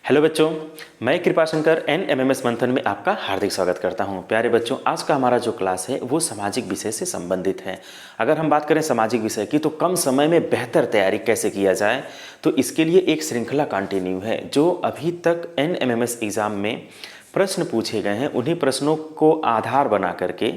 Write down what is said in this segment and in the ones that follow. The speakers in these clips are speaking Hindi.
हेलो बच्चों, मैं कृपाशंकर एनएमएमएस मंथन में आपका हार्दिक स्वागत करता हूं। प्यारे बच्चों, आज का हमारा जो क्लास है वो सामाजिक विषय से संबंधित है। अगर हम बात करें सामाजिक विषय की तो कम समय में बेहतर तैयारी कैसे किया जाए, तो इसके लिए एक श्रृंखला कंटिन्यू है। जो अभी तक एनएमएमएस एग्ज़ाम में प्रश्न पूछे गए हैं उन्हीं प्रश्नों को आधार बना करके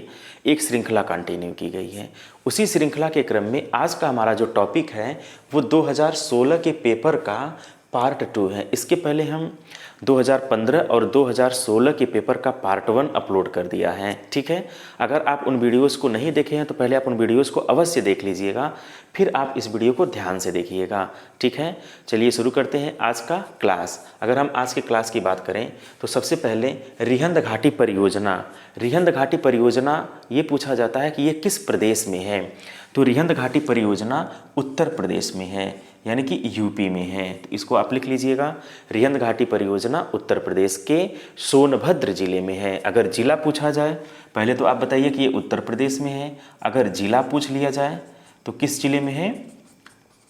एक श्रृंखला कंटिन्यू की गई है। उसी श्रृंखला के क्रम में आज का हमारा जो टॉपिक है वो 2016 के पेपर का पार्ट 2 है। इसके पहले हम 2015 और 2016 के पेपर का पार्ट 1 अपलोड कर दिया है। ठीक है, अगर आप उन वीडियोस को नहीं देखे हैं तो पहले आप उन वीडियोस को अवश्य देख लीजिएगा, फिर आप इस वीडियो को ध्यान से देखिएगा। ठीक है, चलिए शुरू करते हैं आज का क्लास। अगर हम आज के क्लास की बात करें तो सबसे पहले रिहंद घाटी परियोजना। रिहंद घाटी परियोजना ये पूछा जाता है कि ये किस प्रदेश में है, तो रिहंद घाटी परियोजना उत्तर प्रदेश में है, यानी कि यूपी में है। तो इसको आप लिख लीजिएगा, रिहंद घाटी परियोजना उत्तर प्रदेश के सोनभद्र जिले में है। अगर जिला पूछा जाए, पहले तो आप बताइए कि ये उत्तर प्रदेश में है। अगर जिला पूछ लिया जाए तो किस जिले में है,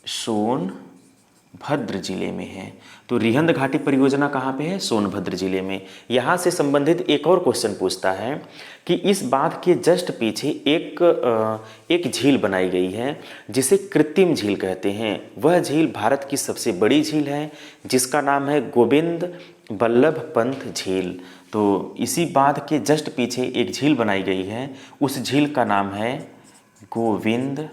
सोनभद्र जिले में है। तो रिहंद घाटी परियोजना कहाँ पे है, सोनभद्र जिले में। यहाँ से संबंधित एक और क्वेश्चन पूछता है कि इस बांध के जस्ट पीछे एक झील बनाई गई है जिसे कृत्रिम झील कहते हैं। वह झील भारत की सबसे बड़ी झील है जिसका नाम है गोविंद बल्लभ पंत झील। तो इसी बांध के जस्ट पीछे एक झील बनाई गई है, उस झील का नाम है गोविंद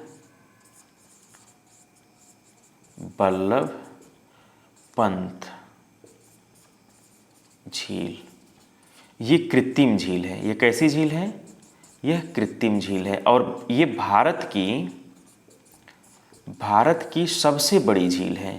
बल्लभ पंत झील। ये कृत्रिम झील है। ये कैसी झील है, यह कृत्रिम झील है और ये भारत की सबसे बड़ी झील है।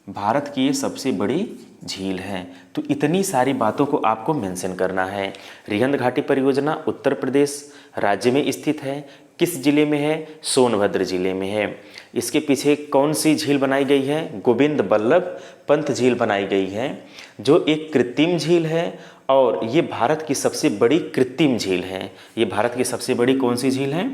भारत की ये सबसे बड़ी झील है। तो इतनी सारी बातों को आपको मेंशन करना है। रिहंद घाटी परियोजना उत्तर प्रदेश राज्य में स्थित है। किस जिले में है, सोनभद्र जिले में है। इसके पीछे कौन सी झील बनाई गई है, गोविंद बल्लभ पंत झील बनाई गई है, जो एक कृत्रिम झील है और ये भारत की सबसे बड़ी कृत्रिम झील है। ये भारत की सबसे बड़ी कौन सी झील है,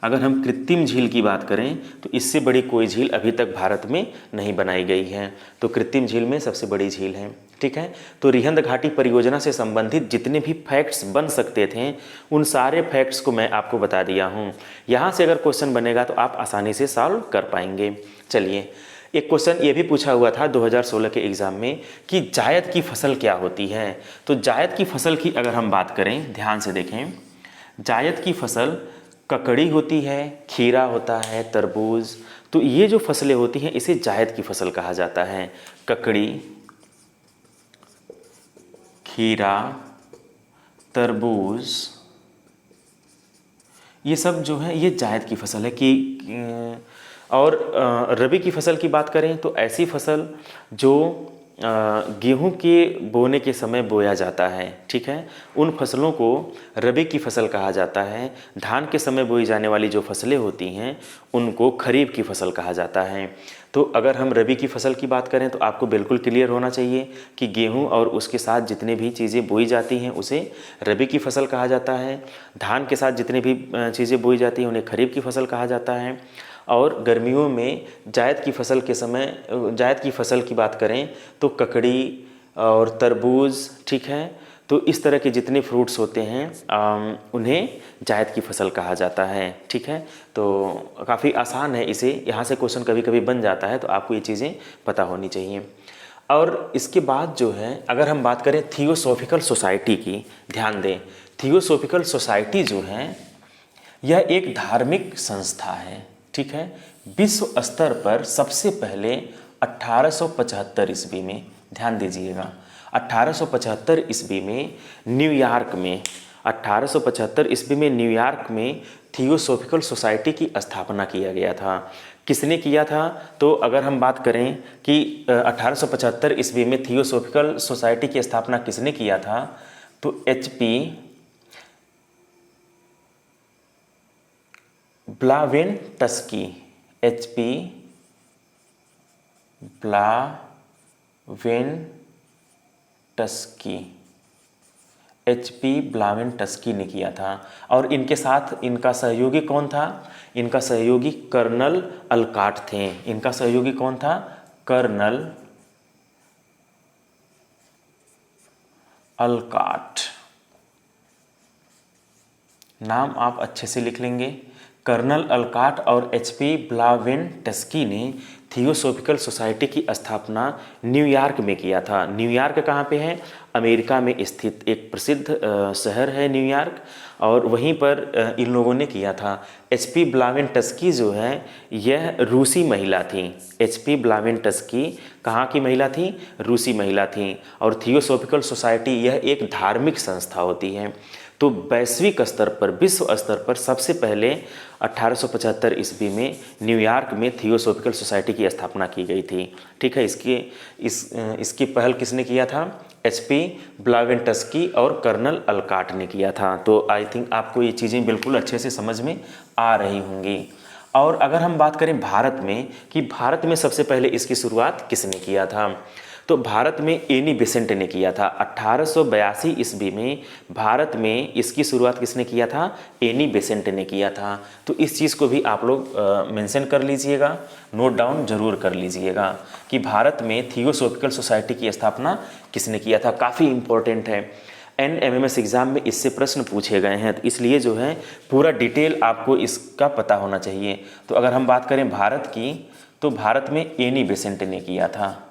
अगर हम कृत्रिम झील की बात करें तो इससे बड़ी कोई झील अभी तक भारत में नहीं बनाई गई है। तो कृत्रिम झील में सबसे बड़ी झील है। ठीक है, तो रिहंद घाटी परियोजना से संबंधित जितने भी फैक्ट्स बन सकते थे उन सारे फैक्ट्स को मैं आपको बता दिया हूँ। यहाँ से अगर क्वेश्चन बनेगा तो आप आसानी से सॉल्व कर पाएंगे। चलिए, एक क्वेश्चन ये भी पूछा हुआ था 2016 के एग्ज़ाम में कि जायद की फसल क्या होती है। तो जायद की फसल की अगर हम बात करें, ध्यान से देखें, जायद की फसल ककड़ी होती है, खीरा होता है, तरबूज। तो ये जो फसलें होती हैं इसे जायद की फसल कहा जाता है। ककड़ी, खीरा, तरबूज, ये सब जो है ये जायद की फसल है। कि और रबी की फसल की बात करें तो ऐसी फसल जो गेहूं के बोने के समय बोया जाता है। ठीक है, उन फसलों को रबी की फसल कहा जाता है। धान के समय बोई जाने वाली जो फसलें होती हैं उनको खरीफ की फसल कहा जाता है। तो अगर हम रबी की फसल की बात करें तो आपको बिल्कुल क्लियर होना चाहिए कि गेहूं और उसके साथ जितने भी चीज़ें बोई जाती हैं उसे रबी की फसल कहा जाता है। धान के साथ जितनी भी चीज़ें बोई जाती हैं उन्हें खरीफ की फसल कहा जाता है। और गर्मियों में जायद की फसल के समय जायद की फसल की बात करें तो ककड़ी और तरबूज, ठीक है, तो इस तरह के जितने फ्रूट्स होते हैं उन्हें जायद की फसल कहा जाता है। ठीक है, तो काफ़ी आसान है। इसे यहाँ से क्वेश्चन कभी कभी बन जाता है, तो आपको ये चीज़ें पता होनी चाहिए। और इसके बाद जो है अगर हम बात करें थियोसॉफिकल सोसाइटी की, ध्यान दें, थियोसॉफिकल सोसाइटी जो है यह एक धार्मिक संस्था है। ठीक है, विश्व स्तर पर सबसे पहले 1875 ईस्वी में, ध्यान दीजिएगा, 1875 ईस्वी में न्यूयॉर्क में, 1875 ईस्वी में न्यूयॉर्क में थियोसॉफिकल सोसाइटी की स्थापना किया गया था। किसने किया था, तो अगर हम बात करें कि 1875 ईस्वी में थियोसॉफिकल सोसाइटी की स्थापना किसने किया था, तो HP ब्लावेनटस्की, HP ब्लावेनटस्की, HP ब्लावेनस्की ने किया था। और इनके साथ इनका सहयोगी कौन था? इनका सहयोगी कर्नल अलकाट थे। इनका सहयोगी कौन था? Colonel Olcott. नाम आप अच्छे से लिख लेंगे। कर्नल अलकाट और HP ब्लावेनस्की ने थियोसॉफिकल सोसाइटी की स्थापना न्यूयॉर्क में किया था। न्यूयॉर्क कहाँ पे है? अमेरिका में स्थित एक प्रसिद्ध शहर है न्यूयॉर्क, और वहीं पर इन लोगों ने किया था। HP ब्लावेनस्की जो है यह रूसी महिला थी। HP ब्लावेनस्की कहाँ की महिला थी? रूसी महिला थी। और थियोसॉफिकल सोसाइटी यह एक धार्मिक संस्था होती है। तो वैश्विक स्तर पर, विश्व स्तर पर सबसे पहले 1875 ईस्वी में न्यूयॉर्क में थियोसॉफिकल सोसाइटी की स्थापना की गई थी। ठीक है, इसकी पहल किसने किया था? HP ब्लावेनस्की और कर्नल अलकाट ने किया था। तो आई थिंक आपको ये चीज़ें बिल्कुल अच्छे से समझ में आ रही होंगी। और अगर हम बात करें भारत में कि भारत में सबसे पहले इसकी शुरुआत किसने किया था, तो भारत में एनी बेसेंट ने किया था। 1882 ईस्वी में भारत में इसकी शुरुआत किसने किया था? एनी बेसेंट ने किया था। तो इस चीज़ को भी आप लोग मेंशन कर लीजिएगा, नोट डाउन जरूर कर लीजिएगा कि भारत में थियोसॉफिकल सोसाइटी की स्थापना किसने किया था। काफ़ी इंपॉर्टेंट है, NMMS एग्ज़ाम में इससे प्रश्न पूछे गए हैं, तो इसलिए जो है पूरा डिटेल आपको इसका पता होना चाहिए। तो अगर हम बात करें भारत की, तो भारत में एनी बेसेंट ने किया था।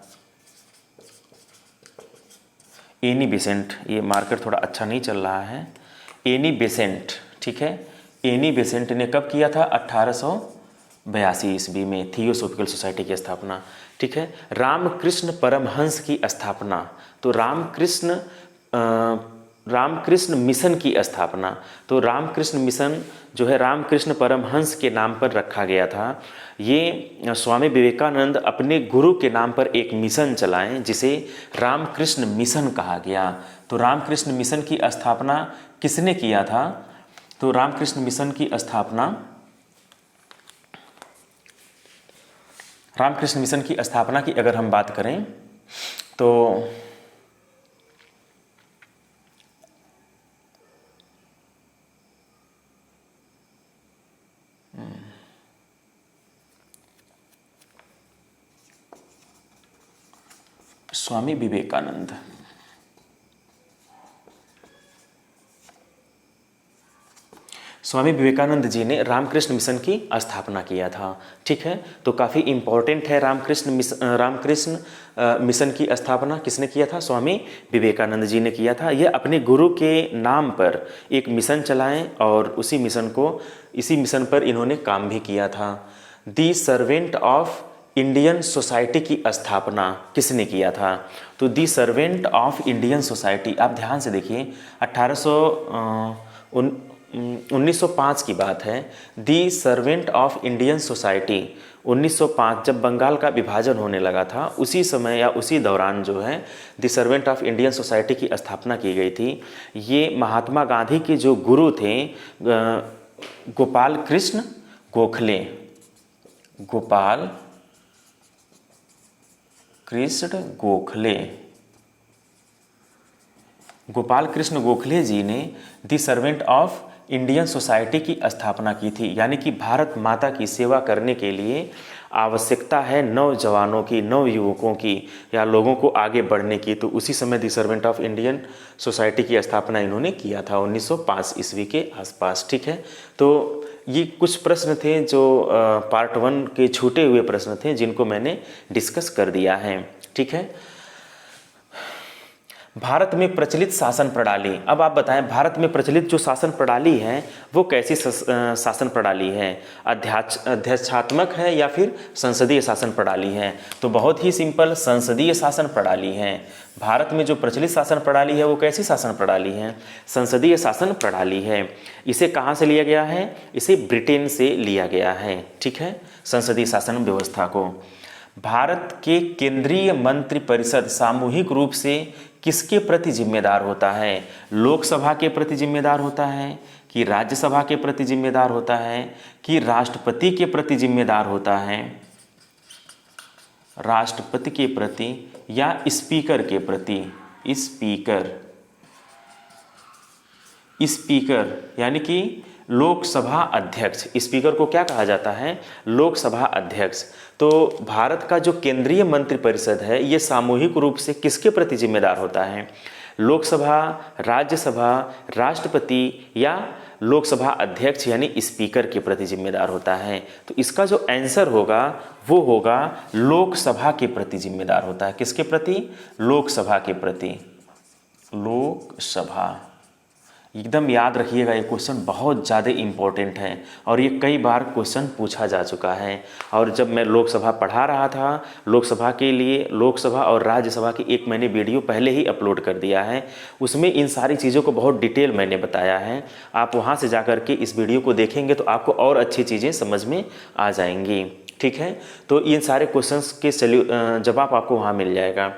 एनी बेसेंट, ये मार्कर थोड़ा अच्छा नहीं चल रहा है। एनी बेसेंट, ठीक है, एनी बेसेंट ने कब किया था? 1882 ईस्वी में थियोसॉफिकल सोसाइटी की स्थापना। ठीक है, रामकृष्ण परमहंस की स्थापना, तो रामकृष्ण मिशन की स्थापना, तो रामकृष्ण मिशन जो है रामकृष्ण परमहंस के नाम पर रखा गया था। ये स्वामी विवेकानंद अपने गुरु के नाम पर एक मिशन चलाएं जिसे रामकृष्ण मिशन कहा गया। तो रामकृष्ण मिशन की स्थापना किसने किया था? तो रामकृष्ण मिशन की स्थापना, रामकृष्ण मिशन की स्थापना की अगर हम बात करें तो स्वामी विवेकानंद, स्वामी विवेकानंद जी ने रामकृष्ण मिशन की स्थापना किया था। ठीक है, तो काफ़ी इम्पोर्टेंट है रामकृष्ण मिशन की स्थापना किसने किया था? स्वामी विवेकानंद जी ने किया था। यह अपने गुरु के नाम पर एक मिशन चलाएं और इसी मिशन पर इन्होंने काम भी किया था। दी सर्वेंट ऑफ इंडियन सोसाइटी की स्थापना किसने किया था? तो दी सर्वेंट ऑफ इंडियन सोसाइटी, आप ध्यान से देखिए, 1905 की बात है। दी सर्वेंट ऑफ इंडियन सोसाइटी 1905, जब बंगाल का विभाजन होने लगा था उसी समय या उसी दौरान जो है दी सर्वेंट ऑफ इंडियन सोसाइटी की स्थापना की गई थी। ये महात्मा गांधी के जो गुरु थे गोपाल कृष्ण गोखले, गोपाल कृष्ण गोखले, गोपाल कृष्ण गोखले जी ने दी सर्वेंट ऑफ इंडियन सोसाइटी की स्थापना की थी। यानी कि भारत माता की सेवा करने के लिए आवश्यकता है नौजवानों की, नवयुवकों की या लोगों को आगे बढ़ने की, तो उसी समय दी सर्वेंट ऑफ इंडियन सोसाइटी की स्थापना इन्होंने किया था 1905 ईस्वी के आसपास। ठीक है, तो ये कुछ प्रश्न थे जो पार्ट 1 के छूटे हुए प्रश्न थे जिनको मैंने डिस्कस कर दिया है। ठीक है, भारत में प्रचलित शासन प्रणाली, अब आप बताएं भारत में प्रचलित जो शासन प्रणाली है वो कैसी शासन प्रणाली है? अध्यक्षात्मक है या फिर संसदीय शासन प्रणाली है? तो बहुत ही सिंपल, संसदीय शासन प्रणाली है। भारत में जो प्रचलित शासन प्रणाली है वो कैसी शासन प्रणाली है? संसदीय शासन प्रणाली है। इसे कहाँ से लिया गया है? इसे ब्रिटेन से लिया गया है। ठीक है, संसदीय शासन व्यवस्था को। भारत के केंद्रीय मंत्रिपरिषद सामूहिक रूप से किसके प्रति जिम्मेदार होता है? लोकसभा के प्रति जिम्मेदार होता है कि राज्यसभा के प्रति जिम्मेदार होता है कि राष्ट्रपति के प्रति जिम्मेदार होता है? राष्ट्रपति के प्रति या स्पीकर के प्रति? स्पीकर, स्पीकर यानी कि लोकसभा अध्यक्ष, स्पीकर को क्या कहा जाता है? लोकसभा अध्यक्ष। तो भारत का जो केंद्रीय मंत्रिपरिषद है ये सामूहिक रूप से किसके प्रति जिम्मेदार होता है? लोकसभा, राज्यसभा, राष्ट्रपति या लोकसभा अध्यक्ष यानी स्पीकर के प्रति जिम्मेदार होता है। तो इसका जो आंसर होगा वो होगा लोकसभा के प्रति जिम्मेदार होता है। किसके प्रति? लोकसभा के प्रति। लोकसभा, एकदम याद रखिएगा, ये क्वेश्चन बहुत ज़्यादा इम्पोर्टेंट है और ये कई बार क्वेश्चन पूछा जा चुका है। और जब मैं लोकसभा पढ़ा रहा था, लोकसभा के लिए लोकसभा और राज्यसभा की एक मैंने वीडियो पहले ही अपलोड कर दिया है, उसमें इन सारी चीज़ों को बहुत डिटेल मैंने बताया है। आप वहाँ से जा कर के इस वीडियो को देखेंगे तो आपको और अच्छी चीज़ें समझ में आ जाएंगी। ठीक है, तो इन सारे क्वेश्चंस के जवाब आपको वहाँ मिल जाएगा।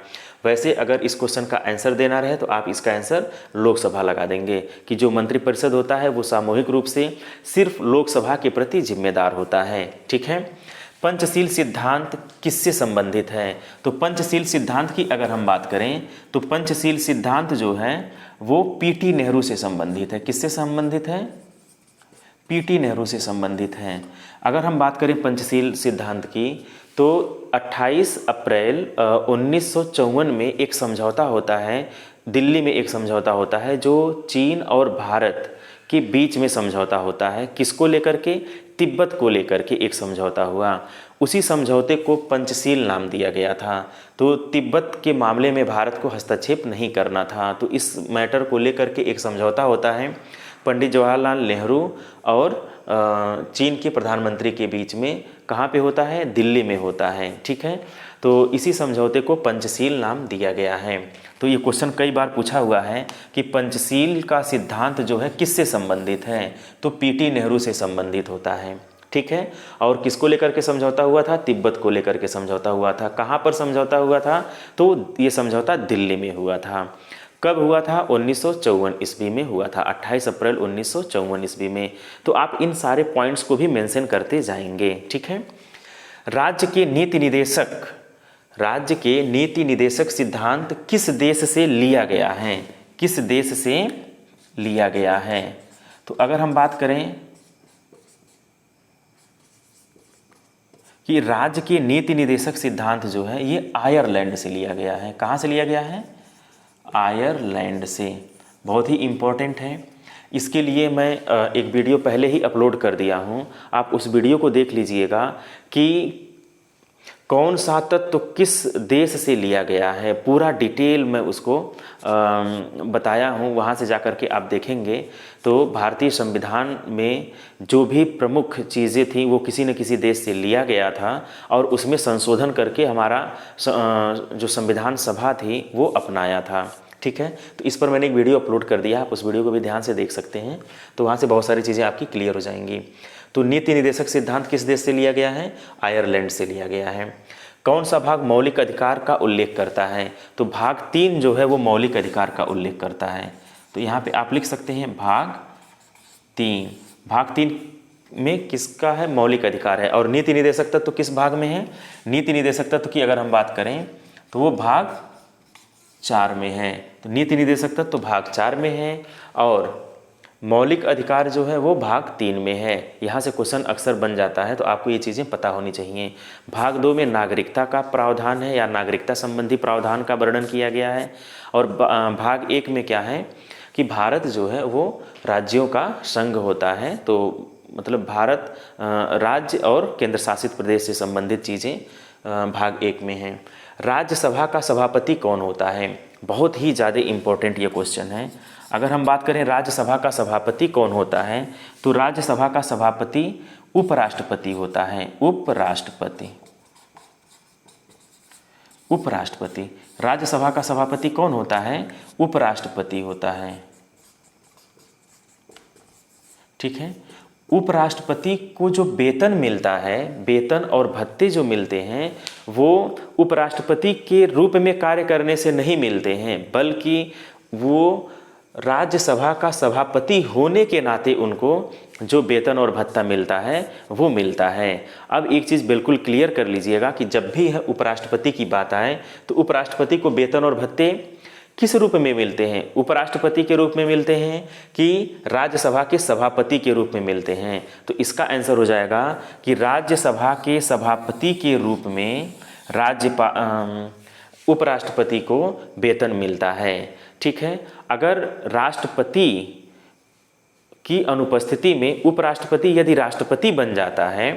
वैसे अगर इस क्वेश्चन का आंसर देना रहे तो आप इसका आंसर लोकसभा लगा देंगे कि जो मंत्रिपरिषद होता है वो सामूहिक रूप से सिर्फ लोकसभा के प्रति जिम्मेदार होता है। ठीक है, पंचशील सिद्धांत किससे संबंधित है? तो पंचशील सिद्धांत की अगर हम बात करें तो पंचशील सिद्धांत जो है वो पीटी नेहरू से संबंधित है। किससे संबंधित है? पीटी नेहरू से संबंधित है। अगर हम बात करें पंचशील सिद्धांत की तो 28 अप्रैल 1954 में एक समझौता होता है, दिल्ली में एक समझौता होता है जो चीन और भारत के बीच में समझौता होता है। किसको लेकर के? तिब्बत को लेकर के एक समझौता हुआ। उसी समझौते को पंचशील नाम दिया गया था। तो तिब्बत के मामले में भारत को हस्तक्षेप नहीं करना था। तो इस मैटर को लेकर के एक समझौता होता है पंडित जवाहरलाल नेहरू और चीन के प्रधानमंत्री के बीच में। कहाँ पे होता है? दिल्ली में होता है। ठीक है, तो इसी समझौते को पंचशील नाम दिया गया है। तो ये क्वेश्चन कई बार पूछा हुआ है कि पंचशील का सिद्धांत जो है किससे संबंधित है? तो पीटी नेहरू से संबंधित होता है। ठीक है, और किसको लेकर के समझौता हुआ था? तिब्बत को लेकर के समझौता हुआ था। कहाँ पर समझौता हुआ था? तो ये समझौता दिल्ली में हुआ था। कब हुआ था? 1954 ईस्वी में हुआ था, 28 अप्रैल 1954 ईस्वी में। तो आप इन सारे पॉइंट्स को भी मेंशन करते जाएंगे। ठीक है, राज्य के नीति निदेशक सिद्धांत किस देश से लिया गया है? किस देश से लिया गया है? तो अगर हम बात करें कि राज्य के नीति निदेशक सिद्धांत जो है ये आयरलैंड से लिया गया है। कहाँ से लिया गया है? आयरलैंड से। बहुत ही इम्पोर्टेंट है। इसके लिए मैं एक वीडियो पहले ही अपलोड कर दिया हूँ, आप उस वीडियो को देख लीजिएगा कि कौन सा तत्व किस देश से लिया गया है। पूरा डिटेल मैं उसको बताया हूँ, वहाँ से जाकर के आप देखेंगे तो भारतीय संविधान में जो भी प्रमुख चीज़ें थी वो किसी न किसी देश से लिया गया था और उसमें संशोधन करके हमारा जो संविधान सभा थी वो अपनाया था। ठीक है, तो इस पर मैंने एक वीडियो अपलोड कर दिया, आप उस वीडियो को भी ध्यान से देख सकते हैं, तो वहाँ से बहुत सारी चीज़ें आपकी क्लियर हो जाएंगी। तो नीति निदेशक सिद्धांत किस देश से लिया गया है? आयरलैंड से लिया गया है। कौन सा भाग मौलिक अधिकार का उल्लेख करता है? तो भाग 3 जो है वो मौलिक अधिकार का उल्लेख करता है। तो यहाँ पे आप लिख सकते हैं भाग 3। भाग 3 में किसका है? मौलिक अधिकार है। और नीति निदेशक तत्व तो किस भाग में है? नीति निदेशक तत्व की अगर हम बात करें तो वो भाग 4 में है। तो नीति निदेशक तत्व तो भाग 4 में है और मौलिक अधिकार जो है वो भाग 3 में है। यहाँ से क्वेश्चन अक्सर बन जाता है, तो आपको ये चीज़ें पता होनी चाहिए। भाग 2 में नागरिकता का प्रावधान है या नागरिकता संबंधी प्रावधान का वर्णन किया गया है। और भाग 1 में क्या है कि भारत जो है वो राज्यों का संघ होता है। तो मतलब भारत राज्य और केंद्र शासित प्रदेश से संबंधित चीज़ें भाग 1 में हैं। राज्यसभा का सभापति कौन होता है? बहुत ही ज़्यादा इम्पोर्टेंट ये क्वेश्चन है। अगर हम बात करें राज्यसभा का सभापति कौन होता है, तो राज्यसभा का सभापति उपराष्ट्रपति होता है। उपराष्ट्रपति। राज्यसभा का सभापति कौन होता है? उपराष्ट्रपति होता है। ठीक है, उपराष्ट्रपति को जो वेतन मिलता है, वेतन और भत्ते जो मिलते हैं वो उपराष्ट्रपति के रूप में कार्य करने से नहीं मिलते हैं, बल्कि वो राज्यसभा का सभापति होने के नाते उनको जो वेतन और भत्ता मिलता है वो मिलता है। अब एक चीज़ बिल्कुल क्लियर कर लीजिएगा कि जब भी उपराष्ट्रपति की बात आए तो उपराष्ट्रपति को वेतन और भत्ते किस रूप में मिलते हैं? उपराष्ट्रपति के रूप में मिलते हैं कि राज्यसभा के सभापति के रूप में मिलते हैं? तो इसका आंसर हो जाएगा कि राज्यसभा के सभापति के रूप में उपराष्ट्रपति को वेतन मिलता है। ठीक है, अगर राष्ट्रपति की अनुपस्थिति में उपराष्ट्रपति यदि राष्ट्रपति बन जाता है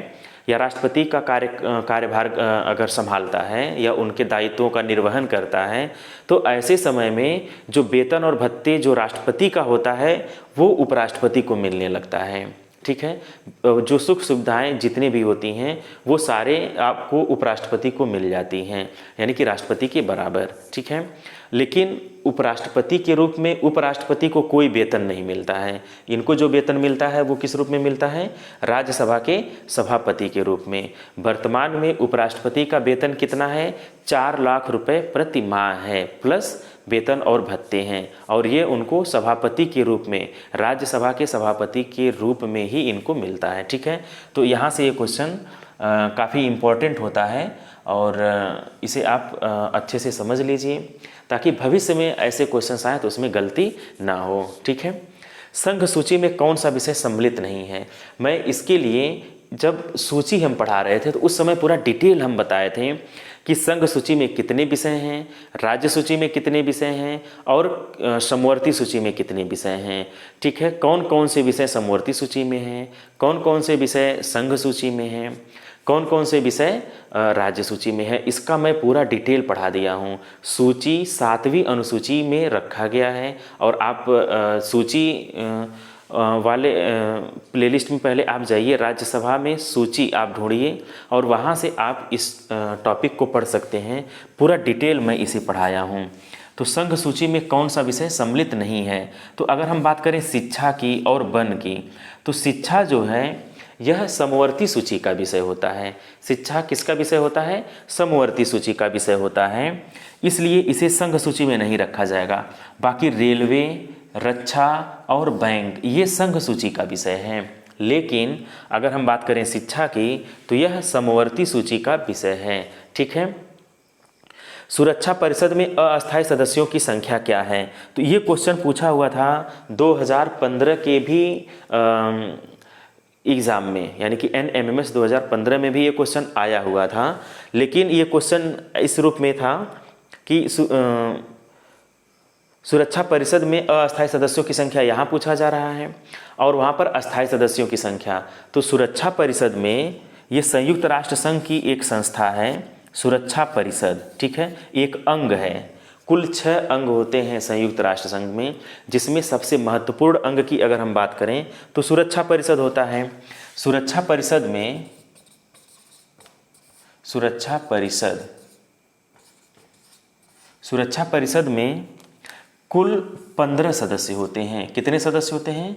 या राष्ट्रपति का कार्यभार अगर संभालता है या उनके दायित्वों का निर्वहन करता है, तो ऐसे समय में जो वेतन और भत्ते जो राष्ट्रपति का होता है वो उपराष्ट्रपति को मिलने लगता है। ठीक है, जो सुख सुविधाएं जितनी भी होती हैं वो सारे आपको उपराष्ट्रपति को मिल जाती हैं, यानी कि राष्ट्रपति के बराबर। ठीक है, लेकिन उपराष्ट्रपति के रूप में उपराष्ट्रपति को कोई वेतन नहीं मिलता है। इनको जो वेतन मिलता है वो किस रूप में मिलता है? राज्यसभा के सभापति के रूप में। वर्तमान में उपराष्ट्रपति का वेतन कितना है? 4 लाख रुपए प्रति माह है, प्लस वेतन और भत्ते हैं, और ये उनको सभापति के रूप में, राज्यसभा के सभापति के रूप में ही इनको मिलता है। ठीक है, तो यहाँ से ये क्वेश्चन काफ़ी इम्पोर्टेंट होता है और इसे आप अच्छे से समझ लीजिए ताकि भविष्य में ऐसे क्वेश्चन आए तो उसमें गलती ना हो। ठीक है, संघ सूची में कौन सा विषय सम्मिलित नहीं है? मैं इसके लिए जब सूची हम पढ़ा रहे थे तो उस समय पूरा डिटेल हम बताए थे कि संघ सूची में कितने विषय हैं, राज्य सूची में कितने विषय हैं और समवर्ती सूची में कितने विषय हैं। ठीक है, कौन कौन से विषय समवर्ती सूची में हैं, कौन कौन से विषय संघ सूची में हैं, कौन कौन से विषय राज्य सूची में है, इसका मैं पूरा डिटेल पढ़ा दिया हूँ। सूची 7वीं अनुसूची में रखा गया है और आप सूची वाले प्लेलिस्ट में पहले आप जाइए, राज्यसभा में सूची आप ढूंढिए और वहाँ से आप इस टॉपिक को पढ़ सकते हैं। पूरा डिटेल मैं इसे पढ़ाया हूँ। तो संघ सूची में कौन सा विषय सम्मिलित नहीं है? तो अगर हम बात करें शिक्षा की और वन की, तो शिक्षा जो है यह समवर्ती सूची का विषय होता है। शिक्षा किसका विषय होता है? समवर्ती सूची का विषय होता है, इसलिए इसे संघ सूची में नहीं रखा जाएगा। बाकी रेलवे, रक्षा और बैंक ये संघ सूची का विषय है, लेकिन अगर हम बात करें शिक्षा की तो यह समवर्ती सूची का विषय है। ठीक है, सुरक्षा परिषद में अस्थायी सदस्यों की संख्या क्या है? तो ये क्वेश्चन पूछा हुआ था 2015 के भी एग्ज़ाम में, यानी कि NMMS 2015 में भी ये क्वेश्चन आया हुआ था, लेकिन ये क्वेश्चन इस रूप में था कि सुरक्षा परिषद में अस्थायी सदस्यों की संख्या यहाँ पूछा जा रहा है और वहाँ पर अस्थायी सदस्यों की संख्या। तो सुरक्षा परिषद में ये संयुक्त राष्ट्र संघ की एक संस्था है, सुरक्षा परिषद। ठीक है, एक अंग है। कुल 6 अंग होते हैं संयुक्त राष्ट्र संघ में, जिसमें सबसे महत्वपूर्ण अंग की अगर हम बात करें तो सुरक्षा परिषद होता है। सुरक्षा परिषद में कुल 15 सदस्य होते हैं। कितने सदस्य होते हैं?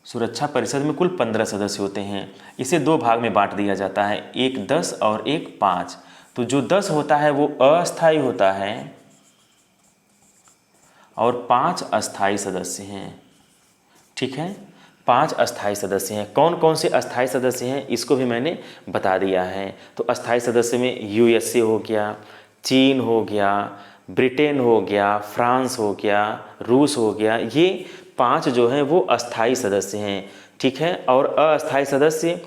सुरक्षा परिषद में कुल 15 सदस्य होते हैं। इसे 2 भाग में बांट दिया जाता है, एक 10 और एक 5। तो जो 10 होता है वो अस्थायी होता है और 5 अस्थायी सदस्य हैं। ठीक है, 5 अस्थायी सदस्य हैं। कौन कौन से अस्थायी सदस्य हैं इसको भी मैंने बता दिया है। तो अस्थायी सदस्य में USA हो गया, चीन हो गया, ब्रिटेन हो गया, फ्रांस हो गया, रूस हो गया, ये 5 जो हैं वो अस्थायी सदस्य हैं। ठीक है, और अस्थायी सदस्य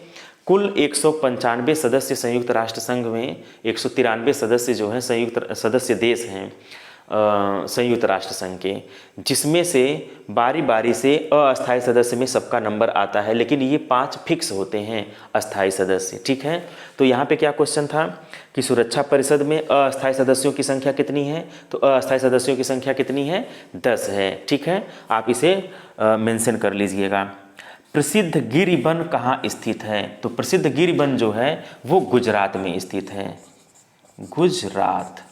कुल 195 सदस्य संयुक्त राष्ट्र संघ में, 193 सदस्य जो हैं संयुक्त सदस्य देश हैं संयुक्त राष्ट्र संघ के, जिसमें से बारी बारी से अस्थायी सदस्य में सबका नंबर आता है, लेकिन ये 5 फिक्स होते हैं अस्थायी सदस्य। ठीक है, तो यहाँ पे क्या क्वेश्चन था कि सुरक्षा परिषद में अस्थायी सदस्यों की संख्या कितनी है? तो अस्थायी सदस्यों की संख्या कितनी है? 10 है। ठीक है, आप इसे मेंशन कर लीजिएगा। प्रसिद्ध गिर वन कहाँ स्थित है? तो प्रसिद्ध गिर वन जो है वो गुजरात में स्थित है। गुजरात।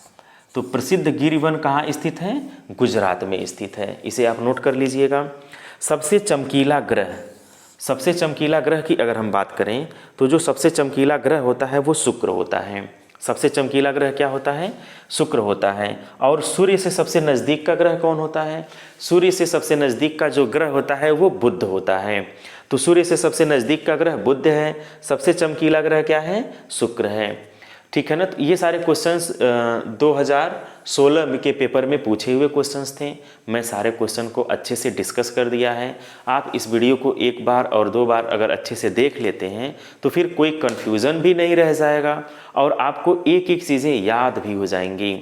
तो प्रसिद्ध गिर वन कहाँ स्थित है? गुजरात में स्थित है। इसे आप नोट कर लीजिएगा। सबसे चमकीला ग्रह, सबसे चमकीला ग्रह की अगर हम बात करें तो जो सबसे चमकीला ग्रह होता है वो शुक्र होता है। सबसे चमकीला ग्रह क्या होता है? शुक्र होता है। और सूर्य से सबसे नज़दीक का ग्रह कौन होता है? सूर्य से सबसे नज़दीक का जो ग्रह होता है वो बुध होता है। तो सूर्य से सबसे नज़दीक का ग्रह बुध है। सबसे चमकीला ग्रह क्या है? शुक्र है। ठीक है ना। तो ये सारे क्वेश्चंस 2016 के पेपर में पूछे हुए क्वेश्चंस थे। मैं सारे क्वेश्चन को अच्छे से डिस्कस कर दिया है। आप इस वीडियो को एक बार और दो बार अगर अच्छे से देख लेते हैं तो फिर कोई कन्फ्यूज़न भी नहीं रह जाएगा और आपको एक एक चीज़ें याद भी हो जाएंगी,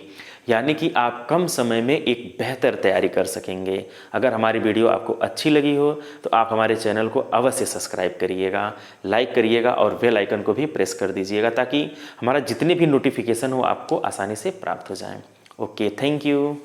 यानी कि आप कम समय में एक बेहतर तैयारी कर सकेंगे। अगर हमारी वीडियो आपको अच्छी लगी हो तो आप हमारे चैनल को अवश्य सब्सक्राइब करिएगा, लाइक करिएगा और बेल आइकन को भी प्रेस कर दीजिएगा ताकि हमारा जितने भी नोटिफिकेशन हो आपको आसानी से प्राप्त हो जाएं। Okay, thank you.